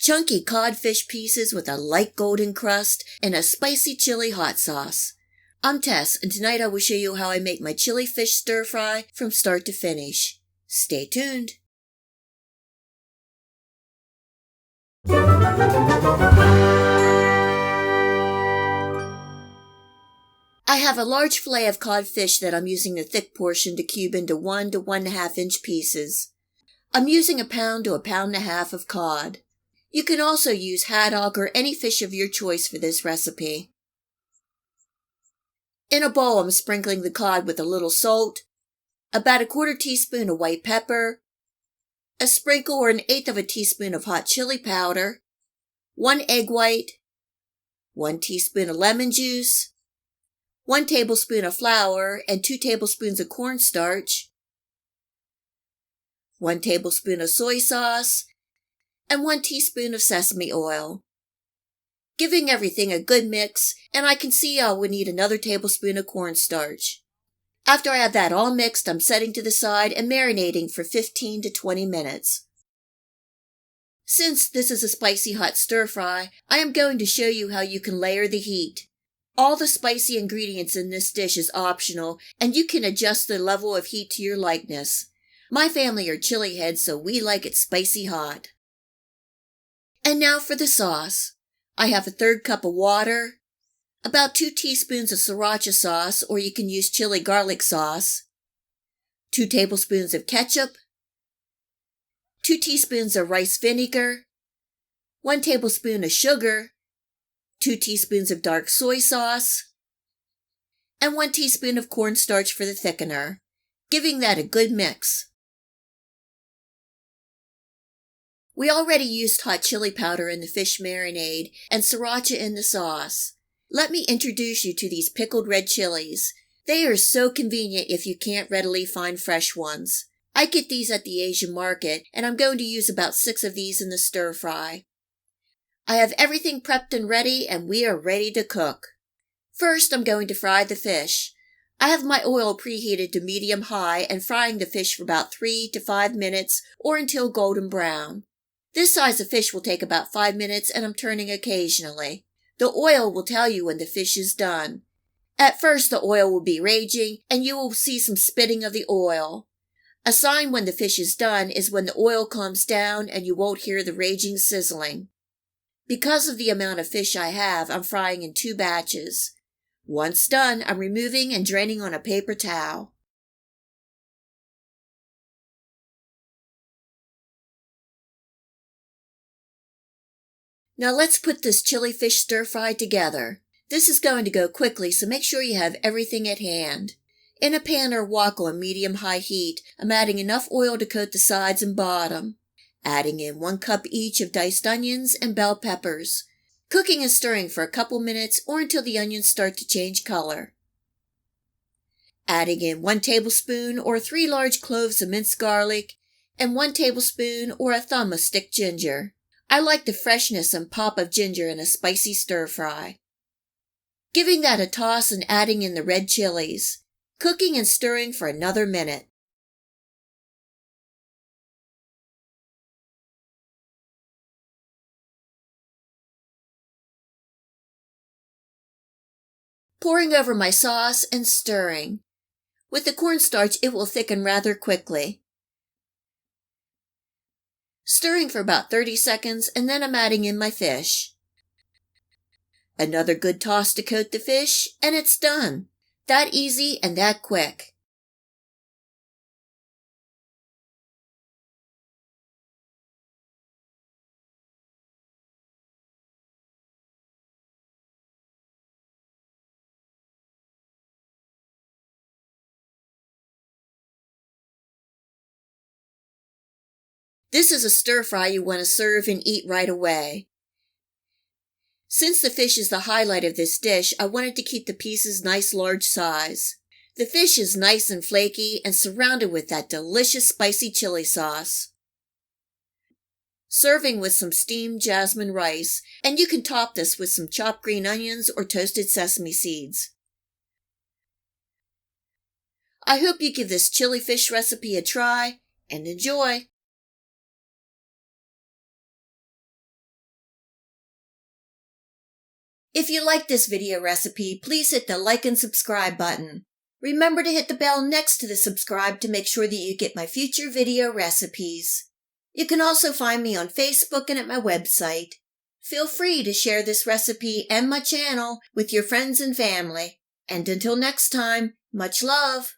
chunky codfish pieces with a light golden crust, and a spicy chili hot sauce. I'm Tess, and tonight I will show you how I make my chili fish stir fry from start to finish. Stay tuned. I have a large fillet of codfish that I'm using the thick portion to cube into 1 to 1.5 inch pieces. I'm using 1 pound to 1.5 pounds of cod. You can also use haddock or any fish of your choice for this recipe. In a bowl, I'm sprinkling the cod with a little salt, about 1/4 teaspoon of white pepper, a sprinkle or 1/8 teaspoon of hot chili powder, 1 egg white, 1 teaspoon of lemon juice, 1 tablespoon of flour and 2 tablespoons of cornstarch, 1 tablespoon of soy sauce, and 1 teaspoon of sesame oil. Giving everything a good mix, and I can see I would need another tablespoon of cornstarch. After I have that all mixed, I'm setting to the side and marinating for 15 to 20 minutes. Since this is a spicy hot stir fry, I am going to show you how you can layer the heat. All the spicy ingredients in this dish is optional, and you can adjust the level of heat to your likeness. My family are chili heads, so we like it spicy hot. And now for the sauce. I have 1/3 cup of water, about 2 teaspoons of sriracha sauce, or you can use chili garlic sauce, 2 tablespoons of ketchup, 2 teaspoons of rice vinegar, 1 tablespoon of sugar, 2 teaspoons of dark soy sauce, and 1 teaspoon of cornstarch for the thickener, giving that a good mix. We already used hot chili powder in the fish marinade and sriracha in the sauce. Let me introduce you to these pickled red chilies. They are so convenient if you can't readily find fresh ones. I get these at the Asian market, and I'm going to use about 6 of these in the stir fry. I have everything prepped and ready, and we are ready to cook. First, I'm going to fry the fish. I have my oil preheated to medium-high and frying the fish for about 3 to 5 minutes or until golden brown. This size of fish will take about 5 minutes, and I'm turning occasionally. The oil will tell you when the fish is done. At first, the oil will be raging, and you will see some spitting of the oil. A sign when the fish is done is when the oil calms down and you won't hear the raging sizzling. Because of the amount of fish I have, I'm frying in 2 batches. Once done, I'm removing and draining on a paper towel. Now let's put this chili fish stir fry together. This is going to go quickly, so make sure you have everything at hand. In a pan or wok on medium-high heat, I'm adding enough oil to coat the sides and bottom. Adding in 1 cup each of diced onions and bell peppers. Cooking and stirring for a couple minutes or until the onions start to change color. Adding in 1 tablespoon or 3 large cloves of minced garlic and 1 tablespoon or a thumb of stick ginger. I like the freshness and pop of ginger in a spicy stir fry. Giving that a toss and adding in the red chilies. Cooking and stirring for another minute. Pouring over my sauce and stirring. With the cornstarch, it will thicken rather quickly. Stirring for about 30 seconds, and then I'm adding in my fish. Another good toss to coat the fish, and it's done. That easy and that quick. This is a stir fry you want to serve and eat right away. Since the fish is the highlight of this dish, I wanted to keep the pieces nice large size. The fish is nice and flaky and surrounded with that delicious spicy chili sauce. Serving with some steamed jasmine rice, and you can top this with some chopped green onions or toasted sesame seeds. I hope you give this chili fish recipe a try and enjoy. If you like this video recipe, please hit the like and subscribe button. Remember to hit the bell next to the subscribe to make sure that you get my future video recipes. You can also find me on Facebook and at my website. Feel free to share this recipe and my channel with your friends and family. And until next time, much love!